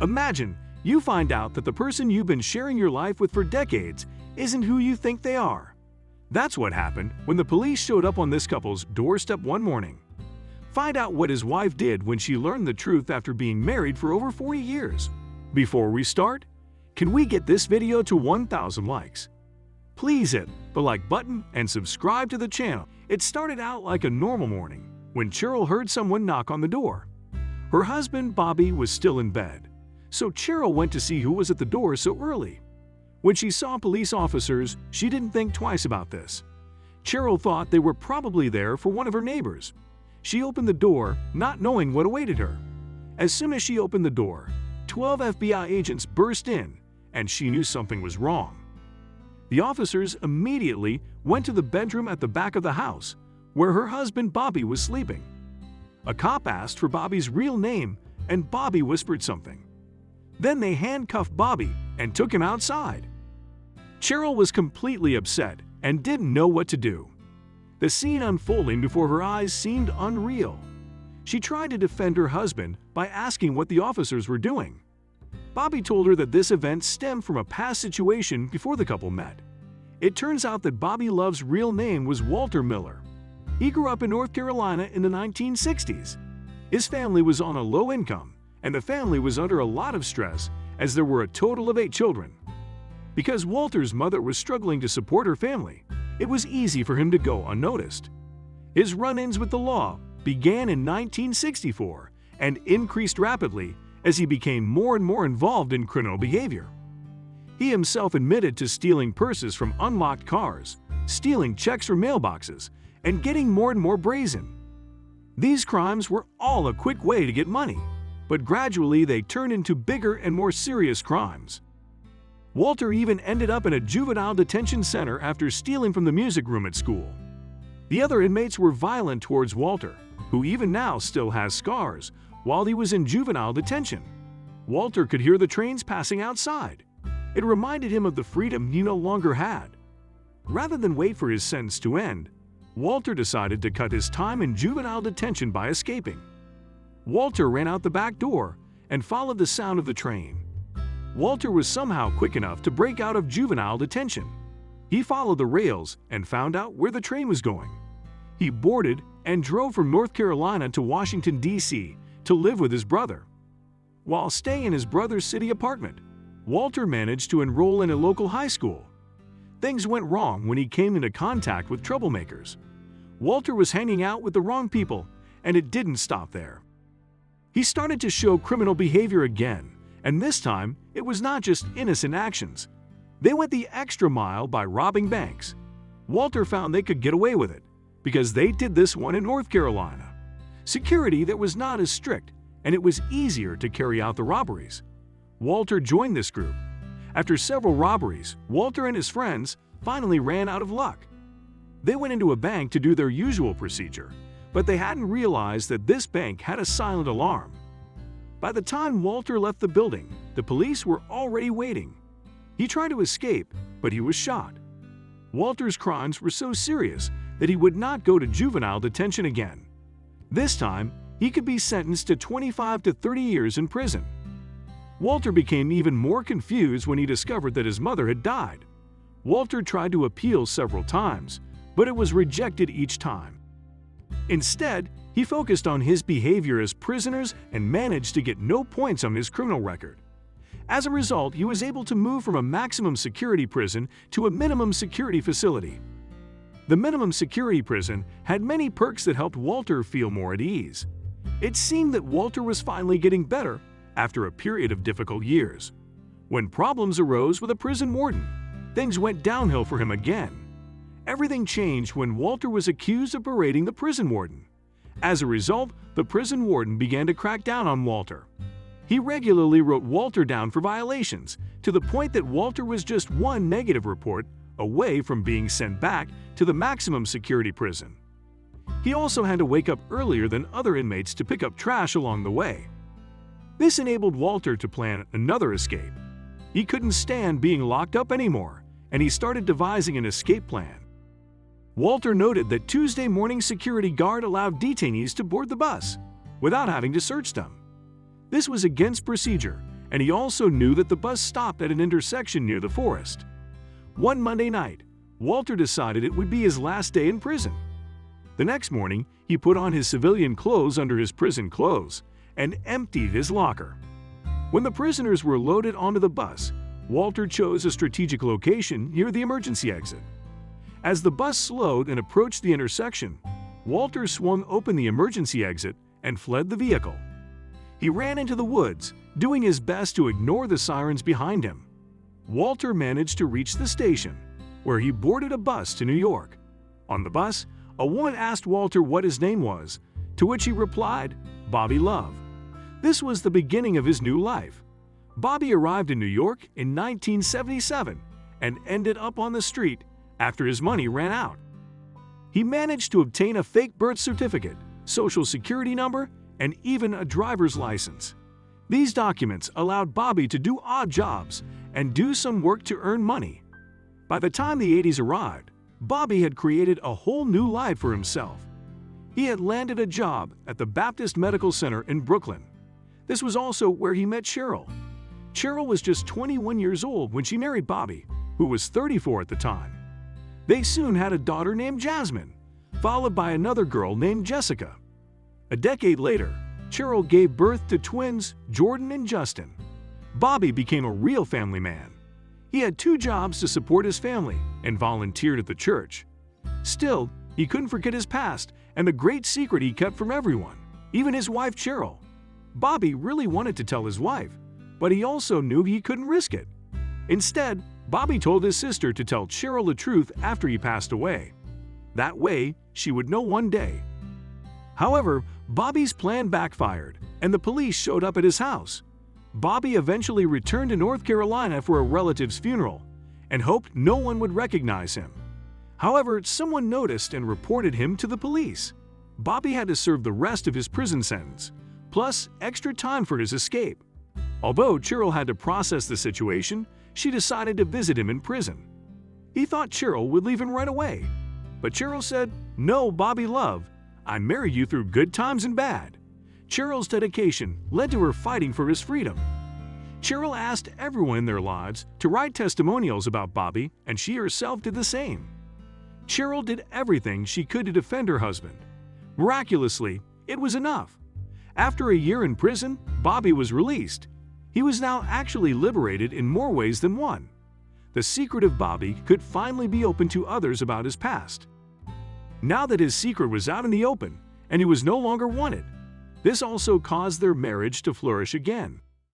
Imagine you find out that the person you've been sharing your life with for decades isn't who you think they are. That's what happened when the police showed up on this couple's doorstep one morning. Find out what his wife did when she learned the truth after being married for over 40 years. Before we start, can we get this video to 1,000 likes? Please hit the like button and subscribe to the channel. It started out like a normal morning when Cheryl heard someone knock on the door. Her husband, Bobby, was still in bed, so Cheryl went to see who was at the door so early. When she saw police officers, she didn't think twice about this. Cheryl thought they were probably there for one of her neighbors. She opened the door, not knowing what awaited her. As soon as she opened the door, 12 FBI agents burst in, and she knew something was wrong. The officers immediately went to the bedroom at the back of the house, where her husband Bobby was sleeping. A cop asked for Bobby's real name, and Bobby whispered something. Then they handcuffed Bobby and took him outside. Cheryl was completely upset and didn't know what to do. The scene unfolding before her eyes seemed unreal. She tried to defend her husband by asking what the officers were doing. Bobby told her that this event stemmed from a past situation before the couple met. It turns out that Bobby Love's real name was Walter Miller. He grew up in North Carolina in the 1960s. His family was on a low income, and the family was under a lot of stress as there were a total of 8 children. Because Walter's mother was struggling to support her family, it was easy for him to go unnoticed. His run-ins with the law began in 1964 and increased rapidly as he became more and more involved in criminal behavior. He himself admitted to stealing purses from unlocked cars, stealing checks from mailboxes, and getting more and more brazen. These crimes were all a quick way to get money, but gradually they turned into bigger and more serious crimes. Walter even ended up in a juvenile detention center after stealing from the music room at school. The other inmates were violent towards Walter, who even now still has scars, while he was in juvenile detention. Walter could hear the trains passing outside. It reminded him of the freedom he no longer had. Rather than wait for his sentence to end, Walter decided to cut his time in juvenile detention by escaping. Walter ran out the back door and followed the sound of the train. Walter was somehow quick enough to break out of juvenile detention. He followed the rails and found out where the train was going. He boarded and drove from North Carolina to Washington, D.C. to live with his brother. While staying in his brother's city apartment, Walter managed to enroll in a local high school. Things went wrong when he came into contact with troublemakers. Walter was hanging out with the wrong people, and it didn't stop there. He started to show criminal behavior again, and this time it was not just innocent actions. They went the extra mile by robbing banks. Walter found they could get away with it because they did this one in North Carolina. Security that was not as strict, and it was easier to carry out the robberies. Walter joined this group. After several robberies, Walter and his friends finally ran out of luck. They went into a bank to do their usual procedure, but they hadn't realized that this bank had a silent alarm. By the time Walter left the building, the police were already waiting. He tried to escape, but he was shot. Walter's crimes were so serious that he would not go to juvenile detention again. This time, he could be sentenced to 25 to 30 years in prison. Walter became even more confused when he discovered that his mother had died. Walter tried to appeal several times, but it was rejected each time. Instead, he focused on his behavior as prisoners and managed to get no points on his criminal record. As a result, he was able to move from a maximum security prison to a minimum security facility. The minimum security prison had many perks that helped Walter feel more at ease. It seemed that Walter was finally getting better after a period of difficult years. When problems arose with a prison warden, things went downhill for him again. Everything changed when Walter was accused of berating the prison warden. As a result, the prison warden began to crack down on Walter. He regularly wrote Walter down for violations, to the point that Walter was just one negative report away from being sent back to the maximum security prison. He also had to wake up earlier than other inmates to pick up trash along the way. This enabled Walter to plan another escape. He couldn't stand being locked up anymore, and he started devising an escape plan. Walter noted that Tuesday morning security guard allowed detainees to board the bus without having to search them. This was against procedure, and he also knew that the bus stopped at an intersection near the forest. One Monday night, Walter decided it would be his last day in prison. The next morning, he put on his civilian clothes under his prison clothes and emptied his locker. When the prisoners were loaded onto the bus, Walter chose a strategic location near the emergency exit. As the bus slowed and approached the intersection, Walter swung open the emergency exit and fled the vehicle. He ran into the woods, doing his best to ignore the sirens behind him. Walter managed to reach the station, where he boarded a bus to New York. On the bus, a woman asked Walter what his name was, to which he replied, "Bobby Love." This was the beginning of his new life. Bobby arrived in New York in 1977 and ended up on the street after his money ran out. He managed to obtain a fake birth certificate, social security number, and even a driver's license. These documents allowed Bobby to do odd jobs and do some work to earn money. By the time the 80s arrived, Bobby had created a whole new life for himself. He had landed a job at the Baptist Medical Center in Brooklyn. This was also where he met Cheryl. Cheryl was just 21 years old when she married Bobby, who was 34 at the time. They soon had a daughter named Jasmine, followed by another girl named Jessica. A decade later, Cheryl gave birth to twins Jordan and Justin. Bobby became a real family man. He had 2 jobs to support his family and volunteered at the church. Still, he couldn't forget his past and the great secret he kept from everyone, even his wife Cheryl. Bobby really wanted to tell his wife, but he also knew he couldn't risk it. Instead, Bobby told his sister to tell Cheryl the truth after he passed away. That way, she would know one day. However, Bobby's plan backfired, and the police showed up at his house. Bobby eventually returned to North Carolina for a relative's funeral and hoped no one would recognize him. However, someone noticed and reported him to the police. Bobby had to serve the rest of his prison sentence, plus extra time for his escape. Although Cheryl had to process the situation, she decided to visit him in prison. He thought Cheryl would leave him right away, but Cheryl said, "No, Bobby Love, I married you through good times and bad." Cheryl's dedication led to her fighting for his freedom. Cheryl asked everyone in their lives to write testimonials about Bobby, and she herself did the same. Cheryl did everything she could to defend her husband. Miraculously, it was enough. After a year in prison, Bobby was released. He was now actually liberated in more ways than one. The secret of Bobby could finally be open to others about his past. Now that his secret was out in the open and he was no longer wanted, this also caused their marriage to flourish again.